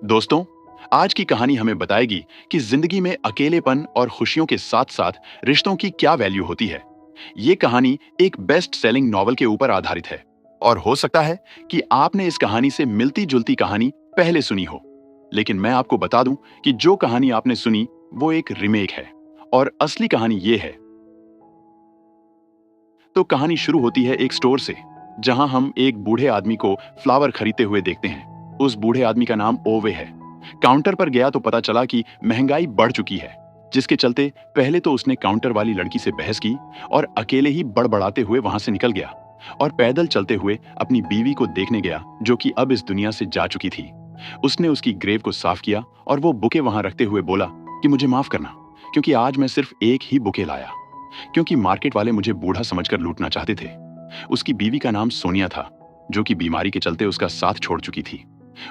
दोस्तों, आज की कहानी हमें बताएगी कि जिंदगी में अकेलेपन और खुशियों के साथ-साथ रिश्तों की क्या वैल्यू होती है। ये कहानी एक बेस्ट सेलिंग नॉवल के ऊपर आधारित है और हो सकता है कि आपने इस कहानी से मिलती-जुलती कहानी पहले सुनी हो। लेकिन मैं आपको बता दूं कि जो कहानी आपने सुनी वो एक रीमेक है और असली कहानी ये है। तो कहानी शुरू होती है एक स्टोर से, जहां हम एक बूढ़े आदमी को फ्लावर खरीदते हुए देखते हैं। उस बूढ़े आदमी का नाम ओवे है। काउंटर पर गया तो पता चला कि महंगाई बढ़ चुकी है, जिसके चलते पहले तो उसने काउंटर वाली लड़की से बहस की और अकेले ही बड़बड़ाते हुए वहां से निकल गया और पैदल चलते हुए अपनी बीवी को देखने गया, जो कि अब इस दुनिया से जा चुकी थी। उसने उसकी ग्रेव को साफ किया और वो बुके वहां रखते हुए बोला कि मुझे माफ करना, क्योंकि आज मैं सिर्फ एक ही बुके लाया, क्योंकि मार्केट वाले मुझे बूढ़ा समझकर लूटना चाहते थे। उसकी बीवी का नाम सोनिया था, जो कि बीमारी के चलते उसका साथ छोड़ चुकी थी।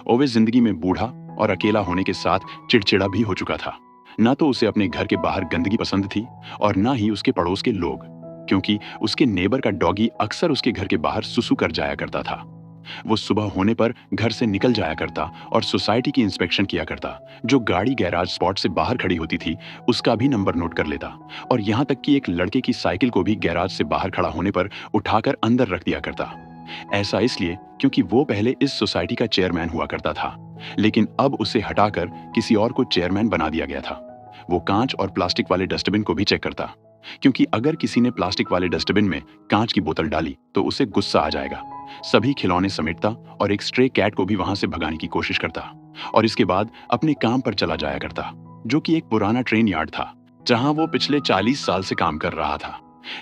ओवे जिंदगी में बूढ़ा और अकेला होने के साथ चिड़चिड़ा भी हो चुका था। ना तो उसे अपने घर के बाहर गंदगी पसंद थी और ना ही उसके पड़ोस के लोग, क्योंकि उसके नेबर का डॉगी अक्सर उसके घर के बाहर सुसु कर जाया करता था। वो सुबह होने पर घर से निकल जाया करता और सोसाइटी की इंस्पेक्शन किया करता। जो गाड़ी गैराज स्पॉट से बाहर खड़ी होती थी उसका भी नंबर नोट कर लेता और यहाँ तक कि एक लड़के की साइकिल को भी गैराज से बाहर खड़ा होने पर उठाकर अंदर रख दिया करता। ऐसा इसलिए क्योंकि वो पहले इस सोसाइटी का चेयरमैन हुआ करता था, लेकिन अब उसे हटाकर किसी और को चेयरमैन बना दिया गया था। वो कांच और प्लास्टिक वाले डस्टबिन को भी चेक करता, क्योंकि अगर किसी ने प्लास्टिक वाले डस्टबिन में कांच की बोतल डाली तो उसे गुस्सा आ जाएगा। सभी खिलौने समेटता और एक स्ट्रे कैट को भी वहां से भगाने की कोशिश करता और इसके बाद अपने काम पर चला जाया करता, जो कि एक पुराना ट्रेन यार्ड था जहां वो पिछले 40 साल से काम कर रहा था।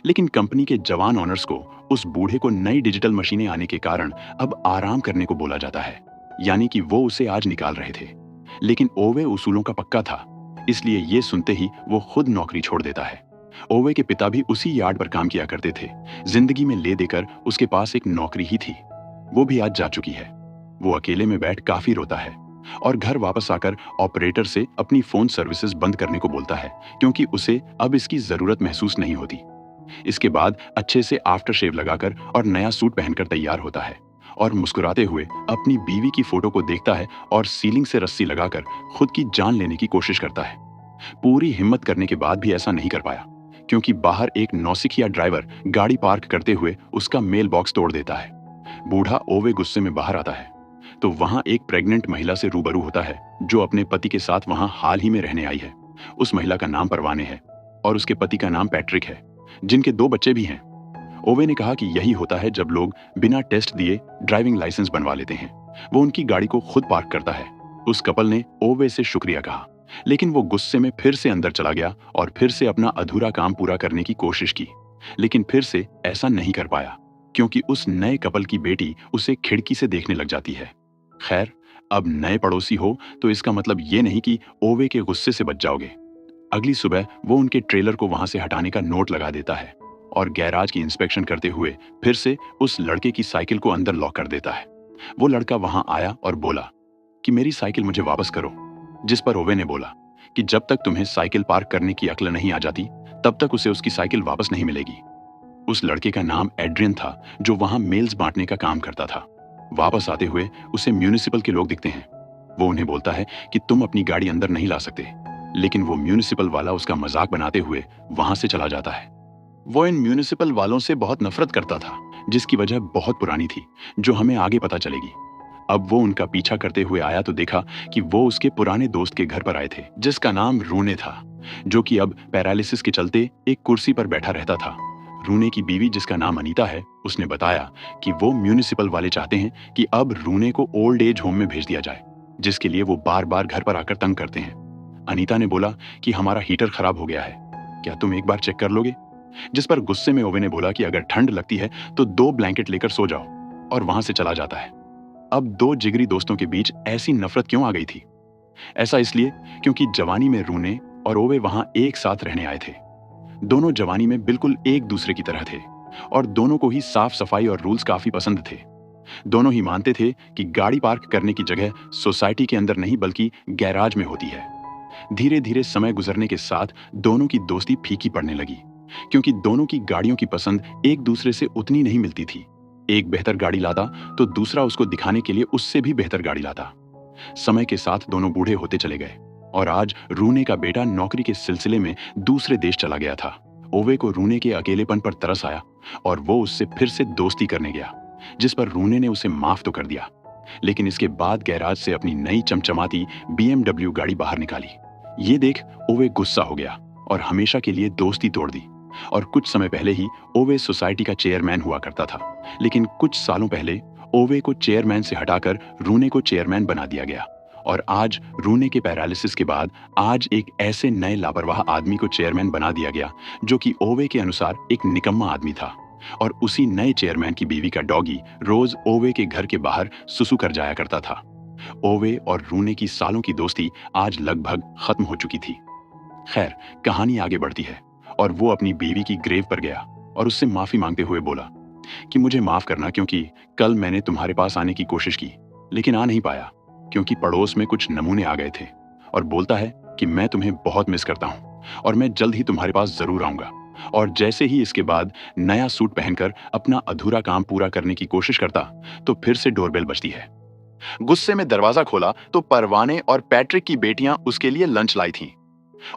लेकिन कंपनी के जवान ओनर्स को उस बूढ़े को नई डिजिटल मशीनें आने के कारण अब आराम करने को बोला जाता है, यानी कि वो उसे आज निकाल रहे थे। लेकिन ओवे उसूलों का पक्का था, इसलिए ये सुनते ही वो खुद नौकरी छोड़ देता है। ओवे के पिता भी उसी यार्ड पर काम किया करते थे। जिंदगी में ले देकर उसके पास एक नौकरी ही थी, वो भी आज जा चुकी है। वो अकेले में बैठ काफी रोता है और घर वापस आकर ऑपरेटर से अपनी फोन सर्विसेज बंद करने को बोलता है, क्योंकि उसे अब इसकी जरूरत महसूस नहीं होती। इसके बाद अच्छे से आफ्टर शेव लगाकर और नया सूट पहनकर तैयार होता है और मुस्कुराते हुए अपनी बीवी की फोटो को देखता है और सीलिंग से रस्सी लगाकर खुद की जान लेने की कोशिश करता है। पूरी हिम्मत करने के बाद भी ऐसा नहीं कर पाया, क्योंकि बाहर एक नौसिखिया ड्राइवर गाड़ी पार्क करते हुए उसका मेल बॉक्स तोड़ देता है। बूढ़ा ओवे गुस्से में बाहर आता है तो वहां एक प्रेग्नेंट महिला से रूबरू होता है, जो अपने पति के साथ वहां हाल ही में रहने आई है। उस महिला का नाम परवाने है और उसके पति का नाम पैट्रिक है, जिनके 2 बच्चे भी हैं। ओवे ने कहा कि यही होता है जब लोग बिना टेस्ट दिए ड्राइविंग लाइसेंस बनवा लेते हैं। वो उनकी गाड़ी को खुद पार्क करता है। उस कपल ने ओवे से शुक्रिया कहा, लेकिन वो गुस्से में फिर से अंदर चला गया और फिर से अपना अधूरा काम पूरा करने की कोशिश की, लेकिन फिर से ऐसा नहीं कर पाया, क्योंकि उस नए कपल की बेटी उसे खिड़की से देखने लग जाती है। खैर, अब नए पड़ोसी हो तो इसका मतलब ये नहीं कि ओवे के गुस्से से बच जाओगे। अगली सुबह वो उनके ट्रेलर को वहां से हटाने का नोट लगा देता है और गैराज की इंस्पेक्शन करते हुए फिर से उस लड़के की साइकिल को अंदर लॉक कर देता है। वो लड़का वहां आया और बोला कि मेरी साइकिल मुझे वापस करो, जिस पर ओवे ने बोला कि जब तक तुम्हें साइकिल पार्क करने की अक्ल नहीं आ जाती तब तक उसे उसकी साइकिल वापस नहीं मिलेगी। उस लड़के का नाम एड्रियन था, जो वहां मेल्स बांटने का काम करता था। वापस आते हुए उसे म्यूनिसिपल के लोग दिखते हैं। वो उन्हें बोलता है कि तुम अपनी गाड़ी अंदर नहीं ला सकते, लेकिन वो म्यूनिसिपल वाला उसका मजाक बनाते हुए वहां से चला जाता है। वो इन म्यूनिसिपल वालों से बहुत नफरत करता था, जिसकी वजह बहुत पुरानी थी, जो हमें आगे पता चलेगी। अब वो उनका पीछा करते हुए आया तो देखा कि वो उसके पुराने दोस्त के घर पर आए थे, जिसका नाम रूने था, जो कि अब पैरालिसिस के चलते एक कुर्सी पर बैठा रहता था। रूने की बीवी, जिसका नाम अनीता है, उसने बताया कि वो म्यूनिसिपल वाले चाहते हैं कि अब रूने को ओल्ड एज होम में भेज दिया जाए, जिसके लिए वो बार बार घर पर आकर तंग करते हैं। अनीता ने बोला कि हमारा हीटर खराब हो गया है, क्या तुम एक बार चेक कर लोगे? जिस पर गुस्से में ओवे ने बोला कि अगर ठंड लगती है तो 2 ब्लैंकेट लेकर सो जाओ, और वहां से चला जाता है। अब 2 जिगरी दोस्तों के बीच ऐसी नफरत क्यों आ गई थी? ऐसा इसलिए क्योंकि जवानी में रूने और ओवे वहां एक साथ रहने आए थे। दोनों जवानी में बिल्कुल एक दूसरे की तरह थे और दोनों को ही साफ सफाई और रूल्स काफी पसंद थे। दोनों ही मानते थे कि गाड़ी पार्क करने की जगह सोसाइटी के अंदर नहीं बल्कि गैराज में होती है। धीरे धीरे समय गुजरने के साथ दोनों की दोस्ती फीकी पड़ने लगी, क्योंकि दोनों की गाड़ियों की पसंद एक दूसरे से उतनी नहीं मिलती थी। एक बेहतर गाड़ी लाता तो दूसरा उसको दिखाने के लिए उससे भी बेहतर गाड़ी लाता। समय के साथ दोनों बूढ़े होते चले गए और आज रूने का बेटा नौकरी के सिलसिले में दूसरे देश चला गया था। ओवे को रूने के अकेलेपन पर तरस आया और वो उससे फिर से दोस्ती करने गया, जिस पर रूने ने उसे माफ तो कर दिया, लेकिन इसके बाद गैराज से अपनी नई चमचमाती BMW गाड़ी बाहर निकाली। ये देख ओवे गुस्सा हो गया और हमेशा के लिए दोस्ती तोड़ दी। और कुछ समय पहले ही ओवे सोसाइटी का चेयरमैन हुआ करता था, लेकिन कुछ सालों पहले ओवे को चेयरमैन से हटाकर रूने को चेयरमैन बना दिया गया। और आज रूने के पैरालिसिस के बाद आज एक ऐसे नए लापरवाह आदमी को चेयरमैन बना दिया गया जो कि ओवे के अनुसार एक निकम्मा आदमी था। और उसी नए चेयरमैन की बीवी का डॉगी रोज ओवे के घर के बाहर सुसु कर जाया करता था। ओवे और रूने की सालों की दोस्ती आज लगभग खत्म हो चुकी थी। खैर, कहानी आगे बढ़ती है और वो अपनी बीवी की ग्रेव पर गया और उससे माफी मांगते हुए बोला कि मुझे माफ करना, क्योंकि कल मैंने तुम्हारे पास आने की कोशिश की लेकिन आ नहीं पाया क्योंकि पड़ोस में कुछ नमूने आ गए थे। और बोलता है कि मैं तुम्हें बहुत मिस करता हूं और मैं जल्द ही तुम्हारे पास जरूर आऊंगा। और जैसे ही इसके बाद नया सूट पहनकर अपना अधूरा काम पूरा करने की कोशिश करता तो फिर से डोरबेल बजती है। गुस्से में दरवाजा खोला तो परवाने और पैट्रिक की बेटियां उसके लिए लंच लाई थीं।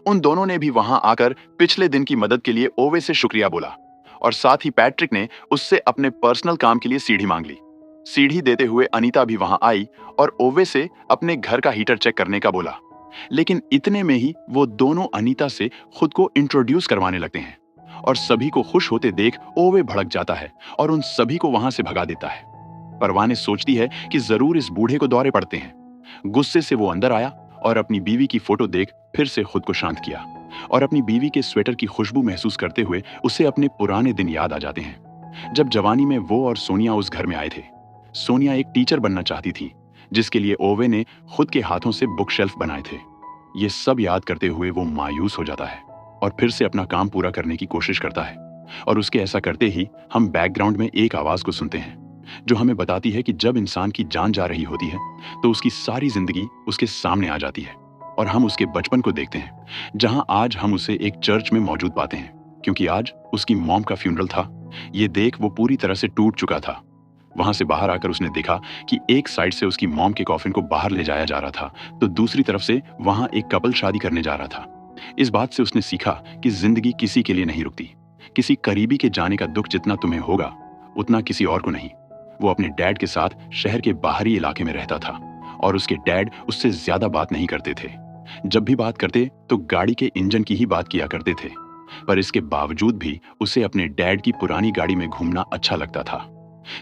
उन दोनों ने भी वहां आकर पिछले दिन की मदद के लिए ओवे से शुक्रिया बोला और साथ ही पैट्रिक ने उससे अपने पर्सनल काम के लिए सीढ़ी मांग ली। सीढ़ी देते हुए अनीता भी वहां आई और ओवे से अपने घर का हीटर चेक करने का बोला। लेकिन इतने में ही वो दोनों अनीता से खुद को इंट्रोड्यूस करवाने लगते हैं और सभी को खुश होते देख ओवे भड़क जाता है और उन सभी को वहां से भगा देता है। परवाने सोचती है कि जरूर इस बूढ़े को दौरे पड़ते हैं। गुस्से से वो अंदर आया और अपनी बीवी की फोटो देख फिर से खुद को शांत किया और अपनी बीवी के स्वेटर की खुशबू महसूस करते हुए उसे अपने पुराने दिन याद आ जाते हैं, जब जवानी में वो और सोनिया उस घर में आए थे। सोनिया एक टीचर बनना चाहती थी, जिसके लिए ओवे ने खुद के हाथों से बुक शेल्फ बनाए थे। ये सब याद करते हुए वो मायूस हो जाता है और फिर से अपना काम पूरा करने की कोशिश करता है। और उसके ऐसा करते ही हम बैकग्राउंड में एक आवाज को सुनते हैं जो हमें बताती है कि जब इंसान की जान जा रही होती है तो उसकी सारी जिंदगी उसके सामने आ जाती है। और हम उसके बचपन को देखते हैं, जहां आज हम उसे एक चर्च में मौजूद पाते हैं, क्योंकि आज उसकी मॉम का फ्यूनरल था। ये देख वो पूरी तरह से टूट चुका था। वहां से बाहर आकर उसने देखा कि एक साइड से उसकी मॉम के कॉफिन को बाहर ले जाया जा रहा था तो दूसरी तरफ से वहां एक कपल शादी करने जा रहा था। इस बात से उसने सीखा कि जिंदगी किसी के लिए नहीं रुकती। किसी करीबी के जाने का दुख जितना तुम्हें होगा उतना किसी और को नहीं। वो अपने डैड के साथ शहर के बाहरी इलाके में रहता था और उसके डैड उससे ज्यादा बात नहीं करते थे। जब भी बात करते तो गाड़ी के इंजन की ही बात किया करते थे, पर इसके बावजूद भी उसे अपने डैड की पुरानी गाड़ी में घूमना अच्छा लगता था।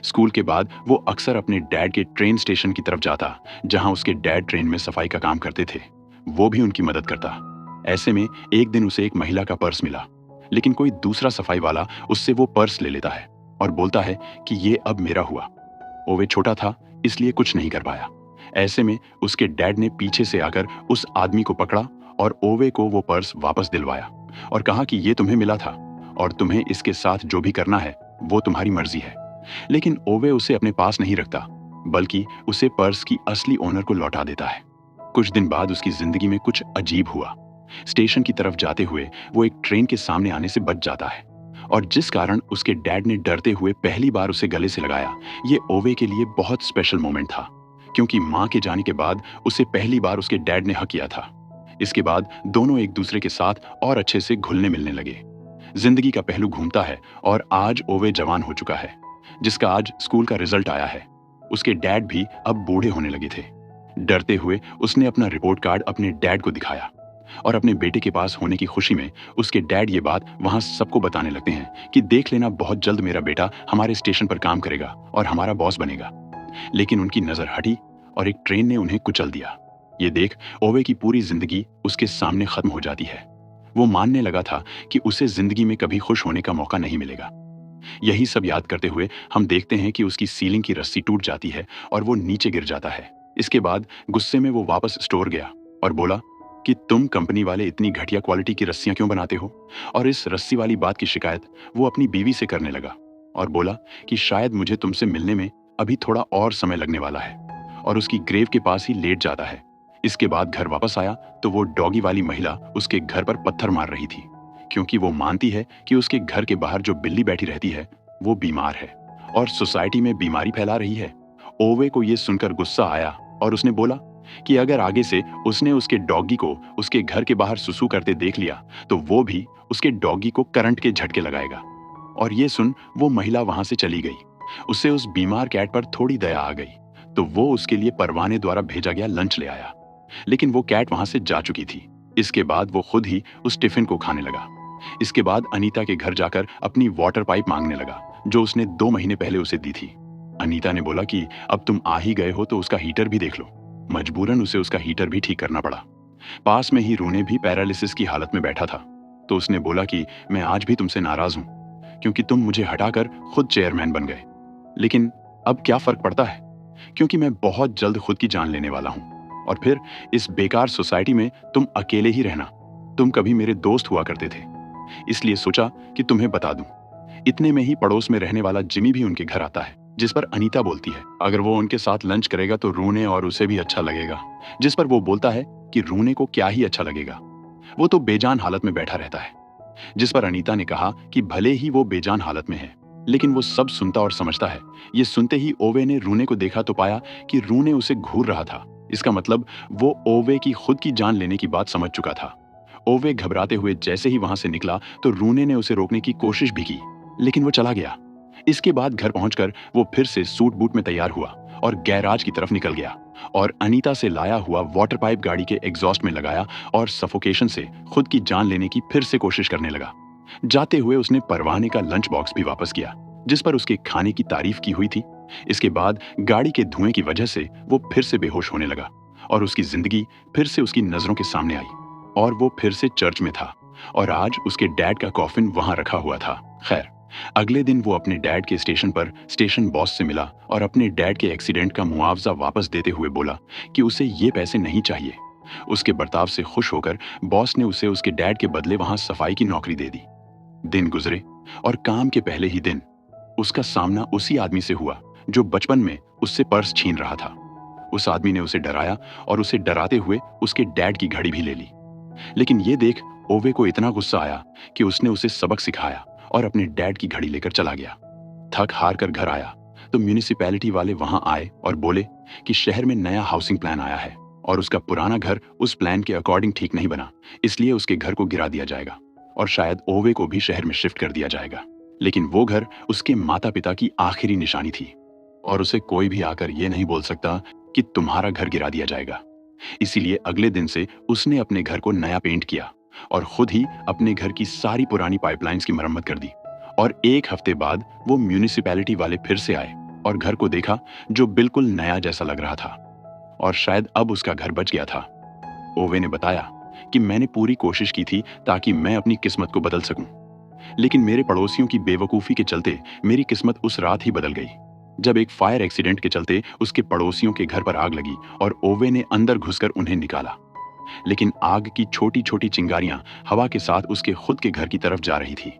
स्कूल के बाद वो अक्सर अपने डैड के ट्रेन स्टेशन की तरफ जाता, जहां उसके डैड ट्रेन में सफाई का काम करते थे। वो भी उनकी मदद करता। ऐसे में एक दिन उसे एक महिला का पर्स मिला, लेकिन कोई दूसरा सफाई वाला उससे वो पर्स ले लेता है और बोलता है कि ये अब मेरा हुआ। ओवे छोटा था इसलिए कुछ नहीं कर पाया। ऐसे में उसके डैड ने पीछे से आकर उस आदमी को पकड़ा और ओवे को वो पर्स वापस दिलवाया और कहा कि ये तुम्हें मिला था और तुम्हें इसके साथ जो भी करना है वो तुम्हारी मर्जी है। लेकिन ओवे उसे अपने पास नहीं रखता, बल्कि उसे पर्स की असली ओनर को लौटा देता है। कुछ दिन बाद उसकी जिंदगी में कुछ अजीब हुआ। स्टेशन की तरफ जाते हुए वो एक ट्रेन के सामने आने से बच जाता है और जिस कारण उसके डैड ने डरते हुए पहली बार उसे गले से लगाया, ये ओवे के लिए बहुत स्पेशल मोमेंट था, क्योंकि मां के जाने के बाद उसे पहली बार उसके डैड ने हक किया था। इसके बाद दोनों एक दूसरे के साथ और अच्छे से घुलने मिलने लगे। जिंदगी का पहलू घूमता है और आज ओवे जवान हो चुका है, जिसका आज स्कूल का रिजल्ट आया है। उसके डैड भी अब बूढ़े होने लगे थे। डरते हुए उसने अपना रिपोर्ट कार्ड अपने डैड को दिखाया और अपने बेटे के पास होने की खुशी में उसके डैड ये बात वहां सबको बताने लगते हैं कि देख लेना, बहुत जल्द मेरा बेटा हमारे स्टेशन पर काम करेगा और हमारा बॉस बनेगा। लेकिन उनकी नजर हटी और एक ट्रेन ने उन्हें कुचल दिया। ये देख ओवे की पूरी जिंदगी उसके सामने खत्म हो जाती है। वो मानने लगा था कि उसे जिंदगी में कभी खुश होने का मौका नहीं मिलेगा। यही सब याद करते हुए हम देखते हैं कि उसकी सीलिंग की रस्सी टूट जाती है और वो नीचे गिर जाता है। इसके बाद गुस्से में वो वापस स्टोर गया और बोला कि तुम कंपनी वाले इतनी घटिया क्वालिटी की रस्सियां क्यों बनाते हो। और इस रस्सी वाली बात की शिकायत वो अपनी बीवी से करने लगा और बोला कि शायद मुझे तुमसे मिलने में अभी थोड़ा और समय लगने वाला है, और उसकी ग्रेव के पास ही लेट जाता है। इसके बाद घर वापस आया तो वो डॉगी वाली महिला उसके घर पर पत्थर मार रही थी, क्योंकि वो मानती है कि उसके घर के बाहर जो बिल्ली बैठी रहती है वो बीमार है और सोसाइटी में बीमारी फैला रही है। ओवे को ये सुनकर गुस्सा आया और उसने बोला कि अगर आगे से उसने उसके डॉगी को उसके घर के बाहर सुसु करते देख लिया तो वो भी उसके डॉगी को करंट के झटके लगाएगा। और ये सुन वो महिला वहां से चली गई। उससे उस बीमार कैट पर थोड़ी दया आ गई तो वो उसके लिए परवाने द्वारा भेजा गया लंच ले आया। लेकिन वो कैट वहां से जा चुकी थी। इसके बाद वो खुद ही उस टिफिन को खाने लगा। इसके बाद अनीता के घर जाकर अपनी वाटर पाइप मांगने लगा जो उसने 2 महीने पहले उसे दी थी। अनीता ने बोला कि अब तुम आ ही गए हो तो उसका हीटर भी देख लो। मजबूरन उसे उसका हीटर भी ठीक करना पड़ा। पास में ही रूने भी पैरालिसिस की हालत में बैठा था। तो उसने बोला कि मैं आज भी तुमसे नाराज हूं क्योंकि तुम मुझे हटाकर खुद चेयरमैन बन गए। लेकिन अब क्या फर्क पड़ता है, क्योंकि मैं बहुत जल्द खुद की जान लेने वाला हूं। और फिर इस बेकार सोसाइटी में तुम अकेले ही रहना। तुम कभी मेरे दोस्त हुआ करते थे, इसलिए सोचा कि तुम्हें बता दूं। इतने में ही पड़ोस में रहने वाला जिमी भी उनके घर आता है, जिस पर अनीता बोलती है अगर वो उनके साथ लंच करेगा तो रूने और उसे भी अच्छा लगेगा। जिस पर वो बोलता है कि रूने को क्या ही अच्छा लगेगा, वो तो बेजान हालत में बैठा रहता है। जिस पर अनीता ने कहा कि भले ही वो बेजान हालत में है लेकिन वो सब सुनता और समझता है। ये सुनते ही ओवे ने रूने को देखा तो पाया कि रूने उसे घूर रहा था। इसका मतलब वो ओवे की खुद की जान लेने की बात समझ चुका था। ओवे घबराते हुए जैसे ही वहां से निकला तो रूने ने उसे रोकने की कोशिश भी की लेकिन वो चला गया। इसके बाद घर पहुंचकर वो फिर से सूट बूट में तैयार हुआ और गैराज की तरफ निकल गया और अनीता से लाया हुआ वाटर पाइप गाड़ी के एग्जॉस्ट में लगाया और सफोकेशन से खुद की जान लेने की फिर से कोशिश करने लगा। जाते हुए उसने परवाने का लंच बॉक्स भी वापस किया जिस पर उसके खाने की तारीफ की हुई थी। इसके बाद गाड़ी के धुएं की वजह से वो फिर से बेहोश होने लगा और उसकी जिंदगी फिर से उसकी नजरों के सामने आई और वो फिर से चर्च में था और आज उसके डैड का कॉफिन वहां रखा हुआ था। खैर, अगले दिन वो अपने डैड के स्टेशन पर स्टेशन बॉस से मिला और अपने डैड के एक्सीडेंट का मुआवजा वापस देते हुए बोला कि उसे ये पैसे नहीं चाहिए। उसके बर्ताव से खुश होकर बॉस ने उसे उसके डैड के बदले वहां सफाई की नौकरी दे दी। दिन गुजरे और काम के पहले ही दिन उसका सामना उसी आदमी से हुआ जो बचपन में उससे पर्स छीन रहा था। उस आदमी ने उसे डराया और उसे डराते हुए उसके डैड की घड़ी भी ले ली। लेकिन ये देख ओवे को इतना गुस्सा आया कि उसने उसे सबक सिखाया और अपने डैड की घड़ी लेकर चला गया। थक हार कर घर आया तो म्यूनिसिपैलिटी वाले वहां आए और बोले कि शहर में नया हाउसिंग प्लान आया है और उसका पुराना घर उस प्लान के अकॉर्डिंग ठीक नहीं बना, इसलिए उसके घर को गिरा दिया जाएगा और शायद ओवे को भी शहर में शिफ्ट कर दिया जाएगा। लेकिन वो घर उसके माता पिता की आखिरी निशानी थी और उसे कोई भी आकर ये नहीं बोल सकता कि तुम्हारा घर गिरा दिया जाएगा। इसीलिए अगले दिन से उसने अपने घर को नया पेंट किया और खुद ही अपने घर की सारी पुरानी पाइपलाइंस की मरम्मत कर दी। और 1 हफ्ते बाद वो म्यूनिसिपैलिटी वाले फिर से आए और घर को देखा जो बिल्कुल नया जैसा लग रहा था और शायद अब उसका घर बच गया था। ओवे ने बताया कि मैंने पूरी कोशिश की थी ताकि मैं अपनी किस्मत को बदल सकूं, लेकिन मेरे पड़ोसियों की बेवकूफी के चलते मेरी किस्मत उस रात ही बदल गई जब एक फायर एक्सीडेंट के चलते उसके पड़ोसियों के घर पर आग लगी और ओवे ने अंदर घुसकर उन्हें निकाला। लेकिन आग की छोटी छोटी चिंगारियां हवा के साथ उसके खुद के घर की तरफ जा रही थी,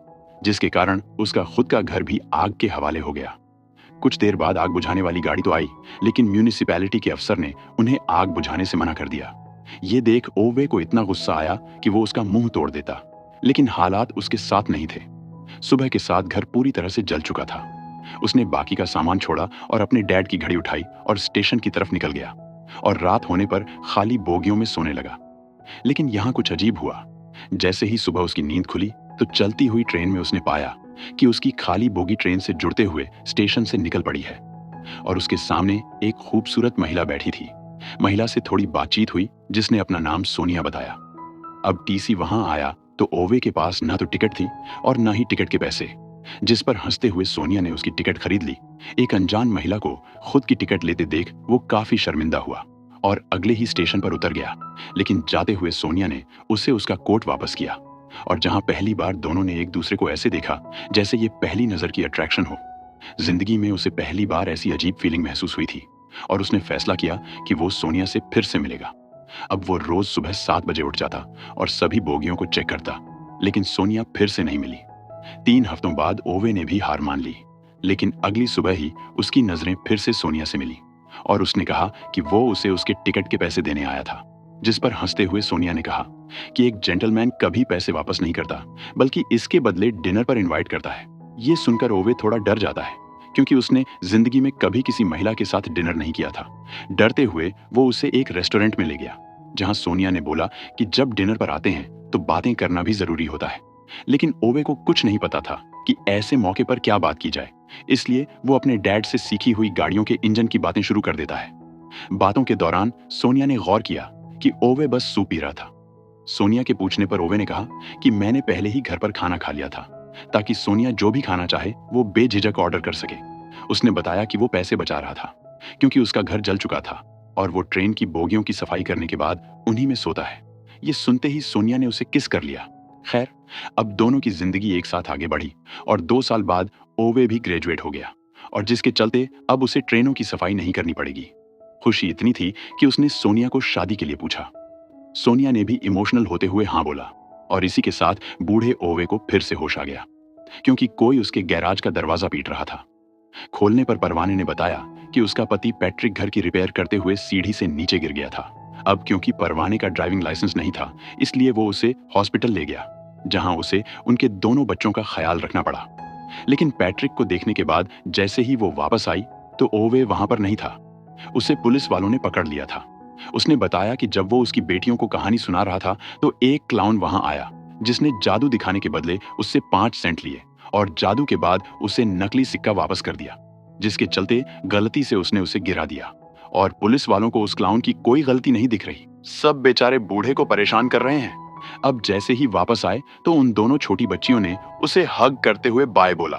जिसके कारण उसका खुद का घर भी आग के हवाले हो गया। कुछ देर बाद आग बुझाने वाली गाड़ी तो आई, लेकिन म्यूनिसिपैलिटी के अफसर ने उन्हें आग बुझाने से मना कर दिया। ये देख ओवे को इतना गुस्सा आया कि वो उसका मुंह तोड़ देता, लेकिन हालात उसके साथ नहीं थे। सुबह के साथ घर पूरी तरह से जल चुका था। उसने बाकी का सामान छोड़ा और अपने डैड की घड़ी उठाई और स्टेशन की तरफ निकल गया और रात होने पर खाली बोगियों में सोने लगा। लेकिन यहाँ कुछ अजीब हुआ। जैसे ही सुबह उसकी नींद खुली तो चलती हुई ट्रेन में उसने पाया कि उसकी खाली बोगी ट्रेन से जुड़ते हुए स्टेशन से निकल पड़ी है और उसके सामने एक खूबसूरत महिला बैठी थी। महिला से थोड़ी बातचीत हुई जिसने अपना नाम सोनिया बताया। अब टीसी वहां आया तो ओवे के पास ना तो टिकट थी और ना ही टिकट के पैसे, जिस पर हंसते हुए सोनिया ने उसकी टिकट खरीद ली। एक अनजान महिला को खुद की टिकट लेते देख वो काफी शर्मिंदा हुआ और अगले ही स्टेशन पर उतर गया। लेकिन जाते हुए सोनिया ने उसे उसका कोट वापस किया और जहां पहली बार दोनों ने एक दूसरे को ऐसे देखा जैसे ये पहली नजर की अट्रैक्शन हो, जिंदगी में उसे पहली बार ऐसी अजीब फीलिंग महसूस हुई थी और उसने फैसला किया कि वो सोनिया से फिर से मिलेगा। अब वो रोज सुबह 7 बजे उठ जाता और सभी बोगियों को चेक करता, लेकिन सोनिया फिर से नहीं मिली। 3 हफ्तों बाद ओवे ने भी हार मान ली, लेकिन अगली सुबह ही उसकी नजरें फिर से सोनिया से मिली और उसने कहा कि वो उसे उसके टिकट के पैसे देने आया था। जिस पर हंसते हुए सोनिया ने कहा कि एक जेंटलमैन कभी पैसे वापस नहीं करता, बल्कि इसके बदले डिनर पर इनवाइट करता है। ये सुनकर ओवे थोड़ा डर जाता है क्योंकि उसने जिंदगी में कभी किसी महिला के साथ डिनर नहीं किया था। डरते हुए वो उसे एक रेस्टोरेंट में ले गया, जहां सोनिया ने बोला कि जब डिनर पर आते हैं तो बातें करना भी जरूरी होता है। लेकिन ओवे को कुछ नहीं पता था कि ऐसे मौके पर क्या बात की जाए, इसलिए वो अपने डैड से सीखी हुई गाड़ियों के इंजन की बातें शुरू कर देता है। बातों के दौरान सोनिया ने गौर किया कि ओवे बस सूप पी रहा था। सोनिया के पूछने पर ओवे ने कहा कि मैंने पहले ही घर पर खाना खा लिया था, ताकि सोनिया जो भी खाना चाहे वो बेझिझक ऑर्डर कर सके। उसने बताया कि वो पैसे बचा रहा था, क्योंकि उसका घर जल चुका था और वो ट्रेन की बोगियों की सफाई करने के बाद उन्हीं में सोता है। ये सुनते ही सोनिया ने उसे किस कर लिया। खैर, अब दोनों की जिंदगी एक साथ आगे बढ़ी और 2 साल बाद ओवे भी ग्रेजुएट हो गया, और जिसके चलते अब उसे ट्रेनों की सफाई नहीं करनी पड़ेगी। खुशी इतनी थी कि उसने सोनिया को शादी के लिए पूछा। सोनिया ने भी इमोशनल होते हुए हाँ बोला, और इसी के साथ बूढ़े ओवे को फिर से होश आ गया, क्योंकि कोई उसके गैराज का दरवाजा पीट रहा था। खोलने पर परवाने ने बताया कि उसका पति पैट्रिक घर की रिपेयर करते हुए सीढ़ी से नीचे गिर गया था। अब क्योंकि परवाने का ड्राइविंग लाइसेंस नहीं था, इसलिए वो उसे हॉस्पिटल ले गया, जहां उसे उनके दोनों बच्चों का ख्याल रखना पड़ा। लेकिन पैट्रिक को देखने के बाद जैसे ही वो वापस आई तो ओवे वहां पर नहीं था। उसे पुलिस वालों ने पकड़ लिया था। उसने बताया कि जब वो उसकी बेटियों को कहानी सुना रहा था तो एक क्लाउन वहां आया, जिसने जादू दिखाने के बदले उससे 5 सेंट लिए और जादू के बाद उसे नकली सिक्का वापस कर दिया, जिसके चलते गलती से उसने उसे गिरा दिया। और पुलिस वालों को उस क्लाउन की कोई गलती नहीं दिख रही। सब बेचारे बूढ़े को परेशान कर रहे हैं। अब जैसे ही वापस आए तो उन दोनों छोटी बच्चियों ने उसे हग करते हुए बाय बोला,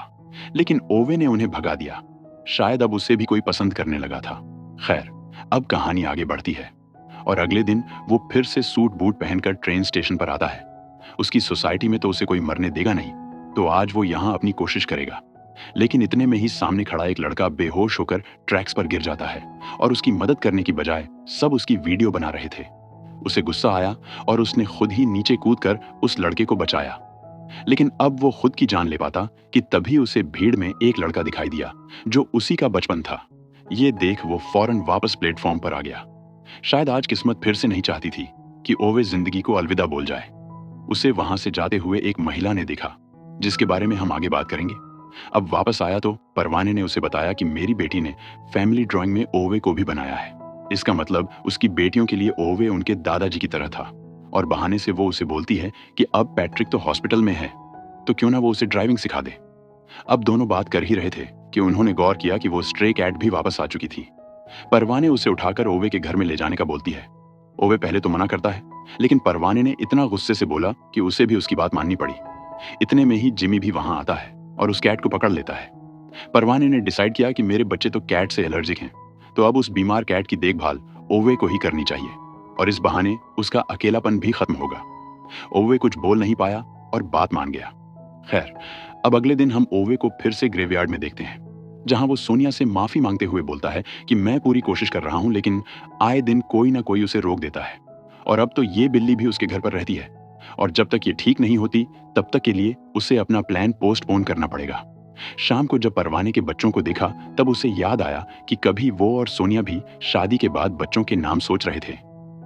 लेकिन ओवे ने उन्हें भगा दिया। शायद अब उसे भी कोई पसंद करने लगा था। खैर, अब कहानी आगे बढ़ती है और अगले दिन वो फिर से सूट बूट पहनकर ट्रेन स्टेशन पर आता है। उसकी सोसाइटी में तो उसे कोई मरने देगा नहीं, तो आज वो यहाँ अपनी कोशिश करेगा। लेकिन इतने में ही सामने खड़ा एक लड़का बेहोश होकर ट्रैक्स पर गिर जाता है और उसकी मदद करने की बजाय सब उसकी वीडियो बना रहे थे। उसे गुस्सा आया और उसने खुद ही नीचे कूदकर उस लड़के को बचाया। लेकिन अब वो खुद की जान ले पाता कि तभी उसे भीड़ में एक लड़का दिखाई दिया जो उसी का बचपन था। ये देख वो फौरन वापस प्लेटफॉर्म पर आ गया। शायद आज किस्मत फिर से नहीं चाहती थी कि ओवे जिंदगी को अलविदा बोल जाए। उसे वहां से जाते हुए एक महिला ने देखा, जिसके बारे में हम आगे बात करेंगे। अब वापस आया तो परवाने ने उसे बताया कि मेरी बेटी ने फैमिली ड्राइंग में ओवे को भी बनाया है। इसका मतलब उसकी बेटियों के लिए ओवे उनके दादाजी की तरह था। और बहाने से वो उसे बोलती है कि अब पैट्रिक तो हॉस्पिटल में है, तो क्यों ना वो उसे ड्राइविंग सिखा दे। अब दोनों बात कर ही रहे थे कि उन्होंने गौर किया कि वो स्ट्रे कैट भी वापस आ चुकी थी। परवाने उसे उठाकर ओवे के घर में ले जाने का बोलती है। ओवे पहले तो मना करता है, लेकिन परवाने ने इतना गुस्से से बोला कि उसे भी उसकी बात माननी पड़ी। इतने में ही जिमी भी वहां आता है और उस कैट को पकड़ लेता है। परवाने ने डिसाइड किया कि मेरे बच्चे तो कैट से एलर्जिक हैं, तो अब उस बीमार कैट की देखभाल ओवे को ही करनी चाहिए और इस बहाने उसका अकेलापन भी खत्म होगा। ओवे कुछ बोल नहीं पाया और बात मान गया। खैर, अब अगले दिन हम ओवे को फिर से ग्रेवयार्ड में देखते हैं, जहां वो सोनिया से माफी मांगते हुए बोलता है कि मैं पूरी कोशिश कर रहा हूं, लेकिन आए दिन कोई ना कोई उसे रोक देता है और अब तो ये बिल्ली भी उसके घर पर रहती है और जब तक ये ठीक नहीं होती तब तक के लिए उसे अपना प्लान पोस्टपोन करना पड़ेगा। शाम को जब परवाने के बच्चों को देखा तब उसे याद आया कि कभी वो और सोनिया भी शादी के बाद बच्चों के नाम सोच रहे थे।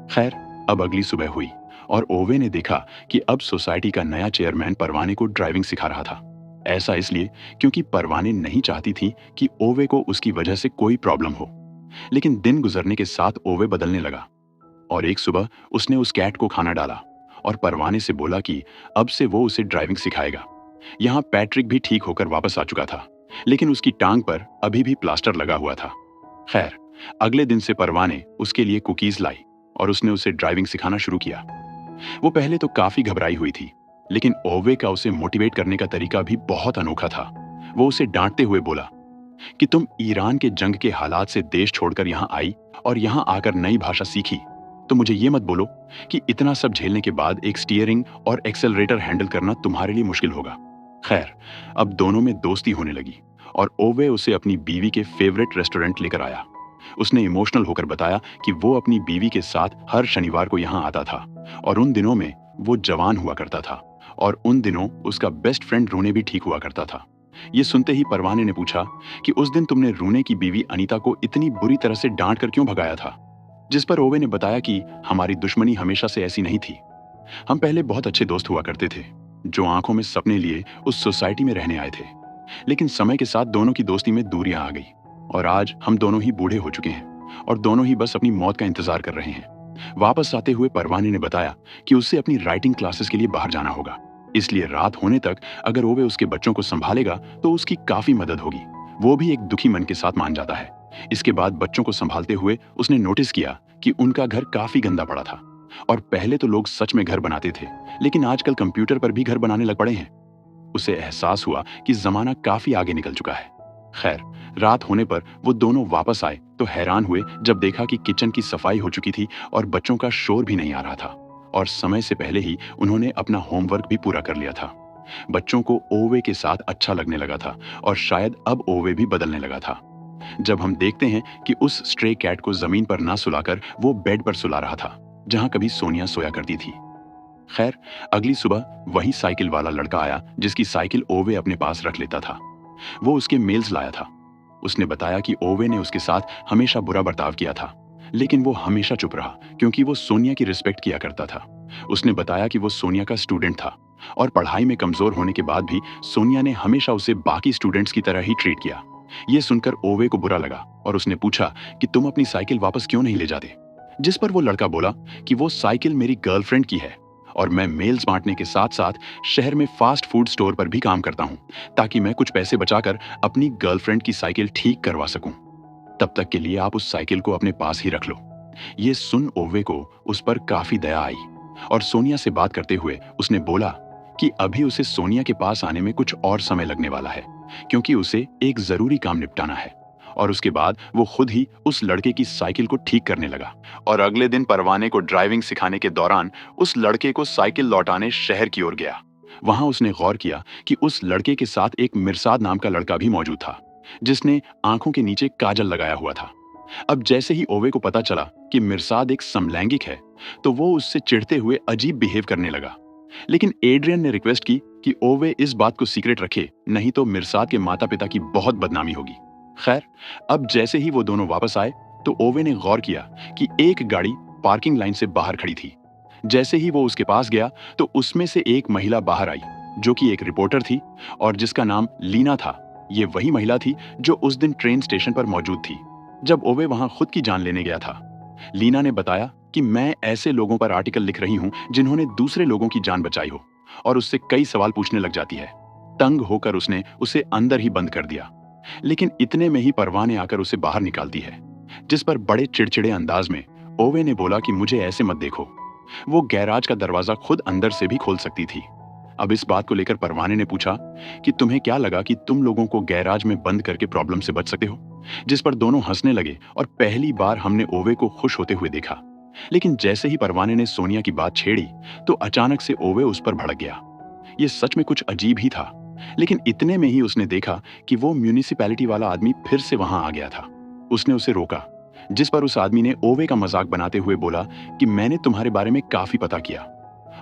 खैर, अब अगली सुबह हुई और ओवे ने देखा कि अब सोसाइटी का नया चेयरमैन परवाने को ड्राइविंग सिखा रहा था। ऐसा इसलिए क्योंकि परवाने नहीं चाहती थी कि ओवे को उसकी वजह से कोई प्रॉब्लम हो। लेकिन दिन गुजरने के साथ ओवे बदलने लगा और एक सुबह उसने उस कैट को खाना डाला और परवाने से बोला कि अब से वो उसे ड्राइविंग सिखाएगा। यहाँ पैट्रिक भी ठीक होकर वापस आ चुका था, लेकिन उसकी टांग पर अभी भी प्लास्टर लगा हुआ था। खैर, अगले दिन से परवाने उसके लिए कुकीज लाई और उसने उसे ड्राइविंग सिखाना शुरू किया। वो पहले तो काफी घबराई हुई थी, लेकिन ओवे का उसे मोटिवेट करने का तरीका भी बहुत अनोखा था। वो उसे डांटते हुए बोला कि तुम ईरान के जंग के हालात से देश छोड़कर यहाँ आई और यहाँ आकर नई भाषा सीखी, तो मुझे ये मत बोलो कि इतना सब झेलने के बाद एक स्टीयरिंग और एक्सेलरेटर हैंडल करना तुम्हारे लिए मुश्किल होगा। खैर, अब दोनों में दोस्ती होने लगी और ओवे उसे अपनी बीवी के फेवरेट रेस्टोरेंट लेकर आया। उसने इमोशनल होकर बताया कि वो अपनी बीवी के साथ हर शनिवार को यहाँ आता था और उन दिनों में वो जवान हुआ करता था और उन दिनों उसका बेस्ट फ्रेंड रूने भी ठीक हुआ करता था। ये सुनते ही परवाने ने पूछा कि उस दिन तुमने रूने की बीवी अनीता को इतनी बुरी तरह से डांट कर क्यों भगाया था? जिस पर ओवे ने बताया कि हमारी दुश्मनी हमेशा से ऐसी नहीं थी। हम पहले बहुत अच्छे दोस्त हुआ करते थे, जो आंखों में सपने लिए उस सोसाइटी में रहने आए थे। लेकिन समय के साथ दोनों की दोस्ती में दूरियां आ गई और आज हम दोनों ही बूढ़े हो चुके हैं और दोनों ही बस अपनी मौत का इंतजार कर रहे हैं। वापस आते हुए परवाने ने बताया कि उसे अपनी राइटिंग क्लासेस के लिए बाहर जाना होगा, इसलिए रात होने तक अगर ओवे उसके बच्चों को संभालेगा तो उसकी काफी मदद होगी। वो भी एक दुखी मन के साथ मान जाता है। इसके बाद बच्चों को संभालते हुए उसने नोटिस किया कि उनका घर काफी गंदा पड़ा था और पहले तो लोग सच में घर बनाते थे, लेकिन आजकल कंप्यूटर पर भी घर बनाने लग पड़े हैं। उसे एहसास हुआ कि जमाना काफी आगे निकल चुका है। खैर, रात होने पर वो दोनों वापस आए तो हैरान हुए जब देखा कि किचन की सफाई हो चुकी थी और बच्चों का शोर भी नहीं आ रहा था और समय से पहले ही उन्होंने अपना होमवर्क भी पूरा कर लिया था। बच्चों को ओवे के साथ अच्छा लगने लगा था और शायद अब ओवे भी बदलने लगा था। जब हम देखते हैं कि उस स्ट्रे कैट को जमीन पर ना सुलाकर वो बेड पर सुला रहा था, जहां कभी सोनिया सोया करती थी। खैर, अगली सुबह वही साइकिल वाला लड़का आया जिसकी साइकिल ओवे अपने पास रख लेता था। वो उसके मेल्स लाया था। उसने बताया कि ओवे ने उसके साथ हमेशा बुरा बर्ताव किया था, लेकिन वो हमेशा चुप रहा क्योंकि वो सोनिया की रिस्पेक्ट किया करता था। उसने बताया कि वो सोनिया का स्टूडेंट था और पढ़ाई में कमजोर होने के बाद भी सोनिया ने हमेशा उसे बाकी स्टूडेंट्स की तरह ही ट्रीट किया। ये सुनकर ओवे को बुरा लगा और उसने पूछा कि तुम अपनी साइकिल वापस क्यों नहीं ले जाते, जिस पर वो लड़का बोला कि वो साइकिल मेरी गर्लफ्रेंड की है और मैं मेल्स बांटने के साथ साथ शहर में फास्ट फूड स्टोर पर भी काम करता हूं ताकि मैं कुछ पैसे बचाकर अपनी गर्लफ्रेंड की साइकिल ठीक करवा सकूं। तब तक के लिए आप उस साइकिल को अपने पास ही रख लो। ये सुन ओवे को उस पर काफी दया आई और सोनिया से बात करते हुए उसने बोला कि अभी उसे सोनिया के पास आने में कुछ और समय लगने वाला है क्योंकि उसे एक जरूरी काम निपटाना है। और उसके बाद वो खुद ही उस लड़के की साइकिल को ठीक करने लगा और अगले दिन परवाने को ड्राइविंग सिखाने के दौरान उस लड़के को साइकिल लौटाने शहर की ओर गया। वहां उसने गौर किया कि उस लड़के के साथ एक मिर्साद नाम का लड़का भी मौजूद था जिसने आंखों के नीचे काजल लगाया हुआ था। अब जैसे ही ओवे को पता चला कि मिर्साद एक समलैंगिक है तो वो उससे चिढ़ते हुए अजीब बिहेव करने लगा, लेकिन एड्रियन ने रिक्वेस्ट की कि ओवे इस बात को सीक्रेट रखे, नहीं तो मिर्साद के माता पिता की बहुत बदनामी होगी। खैर, अब जैसे ही वो दोनों वापस आए तो ओवे ने गौर किया कि एक गाड़ी पार्किंग लाइन से बाहर खड़ी थी। जैसे ही वो उसके पास गया तो उसमें से एक महिला बाहर आई जो कि एक रिपोर्टर थी और जिसका नाम लीना था। ये वही महिला थी जो उस दिन ट्रेन स्टेशन पर मौजूद थी जब ओवे वहां खुद की जान लेने गया था। लीना ने बताया कि मैं ऐसे लोगों पर आर्टिकल लिख रही हूं जिन्होंने दूसरे लोगों की जान बचाई हो, और उससे कई सवाल पूछने लग जाती है। तंग होकर उसने उसे अंदर ही बंद कर दिया, लेकिन इतने में ही परवाने आकर उसे बाहर निकालती है, जिस पर बड़े चिड़चिड़े अंदाज में ओवे ने बोला कि मुझे ऐसे मत देखो। वो गैराज का दरवाजा खुद अंदर से भी खोल सकती थी। अब इस बात को लेकर परवाने ने पूछा कि तुम्हें क्या लगा कि तुम लोगों को गैराज में बंद करके प्रॉब्लम से बच सकते हो, जिस पर दोनों हंसने लगे और पहली बार हमने ओवे को खुश होते हुए देखा। लेकिन जैसे ही परवाने ने सोनिया की बात छेड़ी तो अचानक से ओवे उस पर भड़क गया। ये सच में कुछ अजीब ही था, लेकिन इतने में ही उसने देखा कि वो म्यूनिसिपैलिटी वाला आदमी फिर से वहां आ गया था। उसने उसे रोका, जिस पर उस आदमी ने ओवे का मजाक बनाते हुए बोला कि मैंने तुम्हारे बारे में काफी पता किया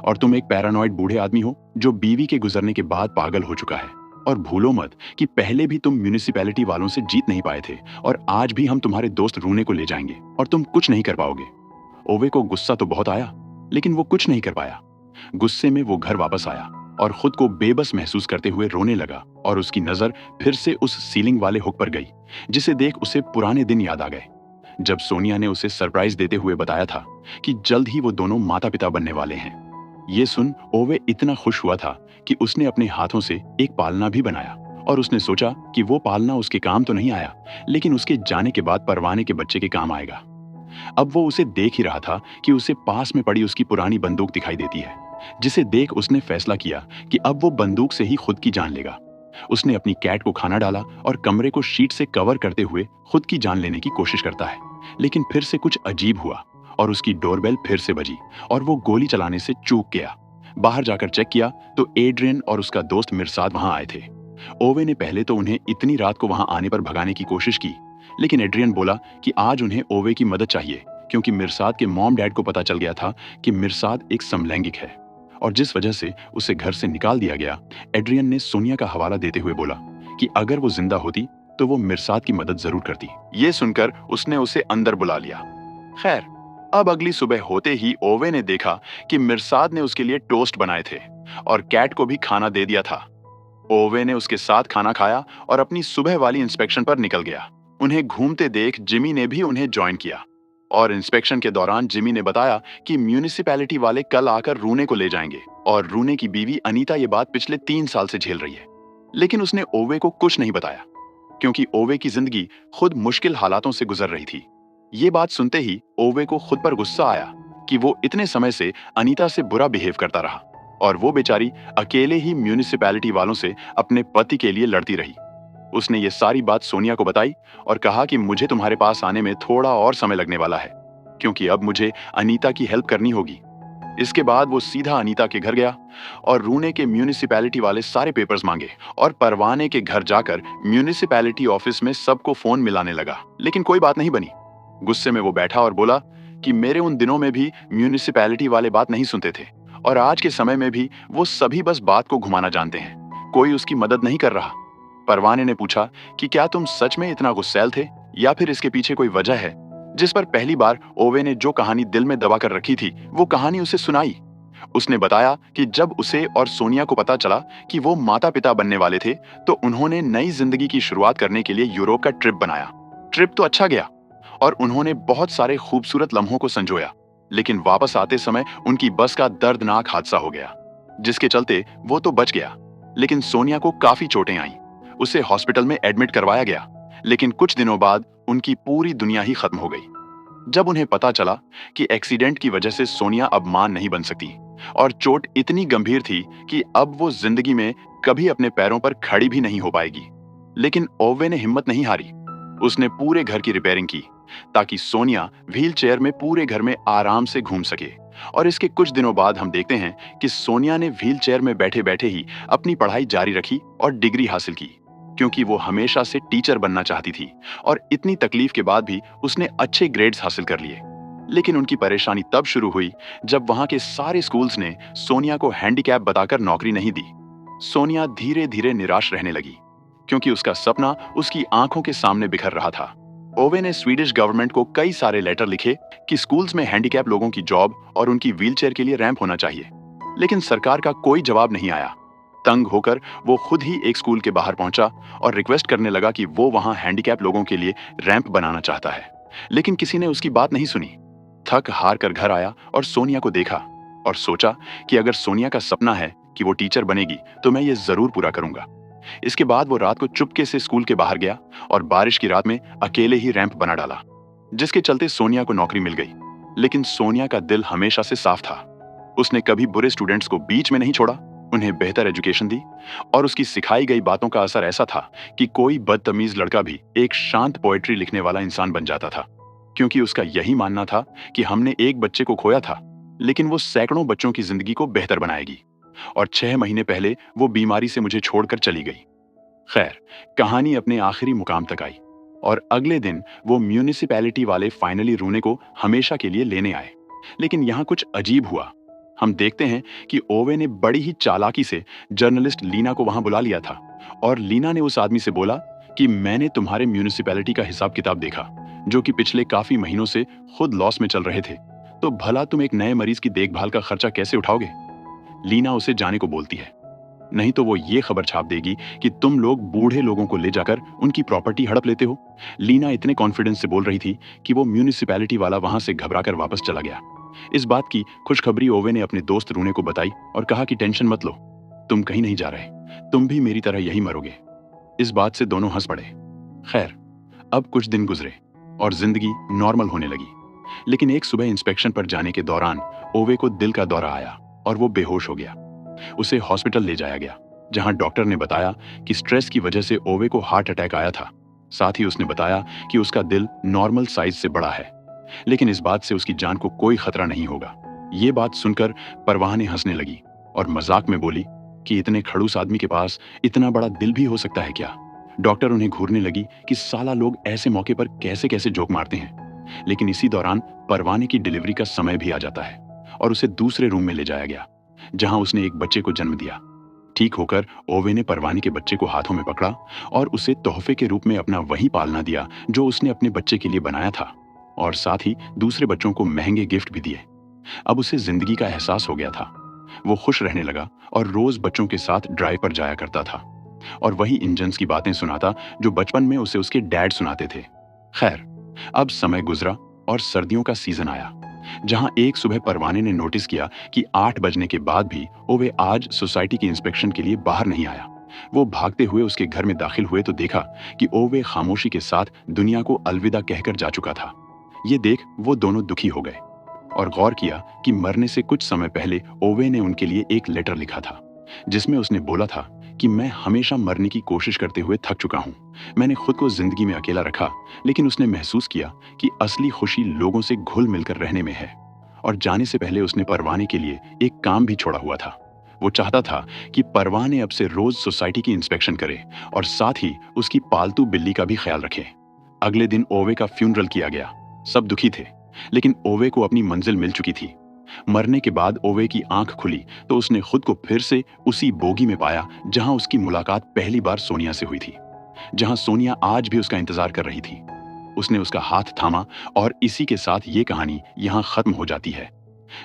और तुम एक पैरानॉइड बूढ़े आदमी हो जो बीवी के गुजरने के बाद पागल हो चुका है। और भूलो मत कि पहले भी तुम म्यूनिसिपैलिटी वालों से जीत नहीं पाए थे और आज भी हम तुम्हारे दोस्त रूने को ले जाएंगे और तुम कुछ नहीं कर पाओगे। ओवे को गुस्सा तो बहुत आया, लेकिन वो कुछ नहीं कर पाया। गुस्से में वो घर वापस आया और खुद को बेबस महसूस करते हुए रोने लगा और उसकी नजर फिर से उस सीलिंग वाले हुक पर गई, जिसे देख उसे पुराने दिन याद आ गए जब सोनिया ने उसे सरप्राइज देते हुए बताया था कि जल्द ही वो दोनों माता पिता बनने वाले हैं। ये सुन ओवे इतना खुश हुआ था कि उसने अपने हाथों से एक पालना भी बनाया और उसने सोचा कि वो पालना उसके काम तो नहीं आया, लेकिन उसके जाने के बाद परवाने के बच्चे के काम आएगा। अब वो उसे देख ही रहा था कि उसे पास में पड़ी उसकी पुरानी बंदूक दिखाई देती है, जिसे देख उसने फैसला किया कि अब वो बंदूक से ही खुद की जान लेगा। उसने अपनी कैट को खाना डाला और कमरे को शीट से कवर करते हुए खुद की जान लेने की कोशिश करता है, लेकिन फिर से कुछ अजीब हुआ और उसकी डोरबेल फिर से बजी और वो गोली चलाने से चूक गया। बाहर जाकर चेक किया तो एड्रियन और उसका दोस्त मिर्साद वहां आए थे। ओवे ने पहले तो उन्हें इतनी रात को वहां आने पर भगाने की कोशिश की, लेकिन एड्रियन बोला कि आज उन्हें ओवे की मदद चाहिए क्योंकि मिर्साद के मॉम डैड को पता चल गया था कि मिर्साद एक समलैंगिक है और जिस वजह से उसे घर से निकाल दिया गया। एड्रियन ने सोनिया का हवाला देते हुए बोला कि अगर वो जिंदा होती तो वो मिर्साद की मदद जरूर करती। ये सुनकर उसने उसे अंदर बुला लिया। खैर, अब अगली सुबह होते ही ओवे ने देखा कि मिर्साद ने उसके लिए टोस्ट बनाए थे और कैट को भी खाना दे दिया था। ओवे ने उसके साथ खाना खाया और अपनी सुबह वाली इंस्पेक्शन पर निकल गया। उन्हें घूमते देख जिमी ने भी उन्हें ज्वाइन किया और इंस्पेक्शन के दौरान जिमी ने बताया कि म्यूनिसिपैलिटी वाले कल आकर रूने को ले जाएंगे और रूने की बीवी अनीता ये बात पिछले 3 साल से झेल रही है। लेकिन उसने ओवे को कुछ नहीं बताया क्योंकि ओवे की जिंदगी खुद मुश्किल हालातों से गुजर रही थी। ये बात सुनते ही ओवे को खुद पर गुस्सा आया कि वो इतने समय से अनीता से बुरा बिहेव करता रहा और वो बेचारी अकेले ही म्यूनिसिपैलिटी वालों से अपने पति के लिए लड़ती रही। उसने ये सारी बात सोनिया को बताई और कहा कि मुझे तुम्हारे पास आने में थोड़ा और समय लगने वाला है क्योंकि अब मुझे अनीता की हेल्प करनी होगी। इसके बाद वो सीधा अनीता के घर गया और रूने के म्यूनिसिपैलिटी वाले सारे पेपर्स मांगे और परवाने के घर जाकर म्यूनिसिपैलिटी ऑफिस में सबको फोन मिलाने लगा, लेकिन कोई बात नहीं बनी। गुस्से में वो बैठा और बोला कि मेरे उन दिनों में भी म्यूनिसिपैलिटी वाले बात नहीं सुनते थे और आज के समय में भी वो सभी बस बात को घुमाना जानते हैं, कोई उसकी मदद नहीं कर रहा। परवाने ने पूछा कि क्या तुम सच में इतना गुस्सैल थे या फिर इसके पीछे कोई वजह है, जिस पर पहली बार ओवे ने जो कहानी दिल में दबा कर रखी थी वो कहानी उसे सुनाई। उसने बताया कि जब उसे और सोनिया को पता चला कि वो माता पिता बनने वाले थे तो उन्होंने नई जिंदगी की शुरुआत करने के लिए यूरोप का ट्रिप बनाया। ट्रिप तो अच्छा गया और उन्होंने बहुत सारे खूबसूरत लम्हों को संजोया, लेकिन वापस आते समय उनकी बस का दर्दनाक हादसा हो गया जिसके चलते वो तो बच गया, लेकिन सोनिया को काफी चोटें आईं। उसे हॉस्पिटल में एडमिट करवाया गया, लेकिन कुछ दिनों बाद उनकी पूरी दुनिया ही खत्म हो गई। जब उन्हें पता चला कि एक्सीडेंट की वजह से सोनिया अब मां नहीं बन सकती और चोट इतनी गंभीर थी कि अब वो जिंदगी में कभी अपने पैरों पर खड़ी भी नहीं हो पाएगी, लेकिन ओवे ने हिम्मत नहीं हारी। उसने पूरे घर की रिपेयरिंग की ताकि सोनिया व्हील चेयर में पूरे घर में आराम से घूम सके। और इसके कुछ दिनों बाद हम देखते हैं कि सोनिया ने व्हील चेयर में बैठे बैठे ही अपनी पढ़ाई जारी रखी और डिग्री हासिल की क्योंकि वो हमेशा से टीचर बनना चाहती थी और इतनी तकलीफ के बाद भी उसने अच्छे ग्रेड्स हासिल कर लिए। लेकिन उनकी परेशानी तब शुरू हुई जब वहां के सारे स्कूल्स ने सोनिया को हैंडीकैप बताकर नौकरी नहीं दी। सोनिया धीरे धीरे निराश रहने लगी क्योंकि उसका सपना उसकी आंखों के सामने बिखर रहा था। ओवे ने स्वीडिश गवर्नमेंट को कई सारे लेटर लिखे कि स्कूल्स में हैंडीकैप लोगों की जॉब और उनकी व्हीलचेयर के लिए रैंप होना चाहिए, लेकिन सरकार का कोई जवाब नहीं आया। तंग होकर वो खुद ही एक स्कूल के बाहर पहुंचा और रिक्वेस्ट करने लगा कि वो वहां हैंडीकैप लोगों के लिए रैंप बनाना चाहता है, लेकिन किसी ने उसकी बात नहीं सुनी। थक हार कर घर आया और सोनिया को देखा और सोचा कि अगर सोनिया का सपना है कि वो टीचर बनेगी तो मैं ये जरूर पूरा करूंगा। इसके बाद वो रात को चुपके से स्कूल के बाहर गया और बारिश की रात में अकेले ही रैंप बना डाला, जिसके चलते सोनिया को नौकरी मिल गई। लेकिन सोनिया का दिल हमेशा से साफ था। उसने कभी बुरे स्टूडेंट्स को बीच में नहीं छोड़ा, उन्हें बेहतर एजुकेशन दी और उसकी सिखाई गई बातों का असर ऐसा था कि कोई बदतमीज लड़का भी एक शांत पोएट्री लिखने वाला इंसान बन जाता था, क्योंकि उसका यही मानना था कि हमने एक बच्चे को खोया था लेकिन वो सैकड़ों बच्चों की जिंदगी को बेहतर बनाएगी। और 6 महीने पहले वो बीमारी से मुझे छोड़कर चली गई। खैर, कहानी अपने आखिरी मुकाम तक आई और अगले दिन वो म्यूनिसिपैलिटी वाले फाइनली रूने को हमेशा के लिए लेने आए। लेकिन यहाँ कुछ अजीब हुआ। हम देखते हैं कि ओवे ने बड़ी ही चालाकी से जर्नलिस्ट लीना को वहां बुला लिया था और लीना ने उस आदमी से बोला कि मैंने तुम्हारे म्यूनिसिपैलिटी का हिसाब किताब देखा जो कि पिछले काफी महीनों से खुद लॉस में चल रहे थे, तो भला तुम एक नए मरीज की देखभाल का खर्चा कैसे उठाओगे। लीना उसे जाने को बोलती है, नहीं तो वो ये खबर छाप देगी कि तुम लोग बूढ़े लोगों को ले जाकर उनकी प्रॉपर्टी हड़प लेते हो। लीना इतने कॉन्फिडेंस से बोल रही थी कि वो म्यूनिसिपैलिटी वाला वहां से घबराकर वापस चला गया। इस बात की खुशखबरी ओवे ने अपने दोस्त रूने को बताई और कहा कि टेंशन मत लो, तुम कहीं नहीं जा रहे, तुम भी मेरी तरह यही मरोगे। इस बात से दोनों हंस पड़े। खैर, अब कुछ दिन गुजरे और जिंदगी नॉर्मल होने लगी। लेकिन एक सुबह इंस्पेक्शन पर जाने के दौरान ओवे को दिल का दौरा आया और वो बेहोश हो गया। उसे हॉस्पिटल ले जाया गया, जहां डॉक्टर ने बताया कि स्ट्रेस की वजह से ओवे को हार्ट अटैक आया था। साथ ही उसने बताया कि उसका दिल नॉर्मल साइज से बड़ा है, लेकिन इस बात से उसकी जान को कोई खतरा नहीं होगा। ये बात सुनकर परवाने हंसने लगी और मजाक में बोली कि इतने खड़ूस आदमी के पास इतना बड़ा दिल भी हो सकता है क्या। डॉक्टर उन्हें घूरने लगी कि साला लोग ऐसे मौके पर कैसे कैसे जोक मारते हैं। लेकिन इसी दौरान परवाने की डिलीवरी का समय भी आ जाता है और उसे दूसरे रूम में ले जाया गया, जहां उसने एक बच्चे को जन्म दिया। ठीक होकर ओवे ने परवाने के बच्चे को हाथों में पकड़ा और उसे तोहफे के रूप में अपना वही पालना दिया जो उसने अपने बच्चे के लिए बनाया था, और साथ ही दूसरे बच्चों को महंगे गिफ्ट भी दिए। अब उसे जिंदगी का एहसास हो गया था। वो खुश रहने लगा और रोज बच्चों के साथ ड्राइव पर जाया करता था और वही इंजन्स की बातें सुनाता जो बचपन में उसे उसके डैड सुनाते थे। खैर, अब समय गुजरा और सर्दियों का सीजन आया, जहां एक सुबह परवाने ने नोटिस किया कि 8 बजने के बाद भी ओवे आज सोसाइटी की इंस्पेक्शन के लिए बाहर नहीं आया। वो भागते हुए उसके घर में दाखिल हुए तो देखा कि ओवे खामोशी के साथ दुनिया को अलविदा कहकर जा चुका था। ये देख वो दोनों दुखी हो गए और गौर किया कि मरने से कुछ समय पहले ओवे ने उनके लिए एक लेटर लिखा था, जिसमें उसने बोला था कि मैं हमेशा मरने की कोशिश करते हुए थक चुका हूँ। मैंने खुद को जिंदगी में अकेला रखा, लेकिन उसने महसूस किया कि असली खुशी लोगों से घुल मिलकर रहने में है। और जाने से पहले उसने परवाने के लिए एक काम भी छोड़ा हुआ था। वो चाहता था कि परवाने अब से रोज सोसाइटी की इंस्पेक्शन करे और साथ ही उसकी पालतू बिल्ली का भी ख्याल रखे। अगले दिन ओवे का फ्यूनरल किया गया। सब दुखी थे, लेकिन ओवे को अपनी मंजिल मिल चुकी थी। मरने के बाद ओवे की आंख खुली तो उसने खुद को फिर से उसी बोगी में पाया जहां उसकी मुलाकात पहली बार सोनिया से हुई थी, जहां सोनिया आज भी उसका इंतजार कर रही थी। उसने उसका हाथ थामा और इसी के साथ ये कहानी यहां खत्म हो जाती है।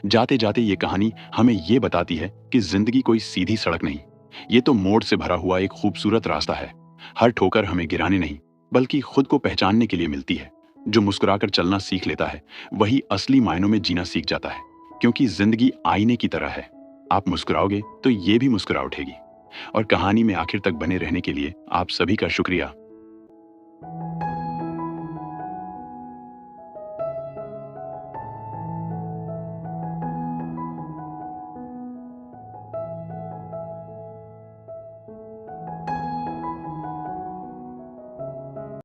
जाते जाते ये कहानी हमें ये बताती है कि जिंदगी कोई सीधी सड़क नहीं, ये तो मोड़ से भरा हुआ एक खूबसूरत रास्ता है। हर ठोकर हमें गिराने नहीं, बल्कि खुद को पहचानने के लिए मिलती है। जो मुस्कुराकर चलना सीख लेता है, वही असली मायनों में जीना सीख जाता है, क्योंकि जिंदगी आईने की तरह है। आप मुस्कुराओगे तो ये भी मुस्कुरा उठेगी। और कहानी में आखिर तक बने रहने के लिए आप सभी का शुक्रिया।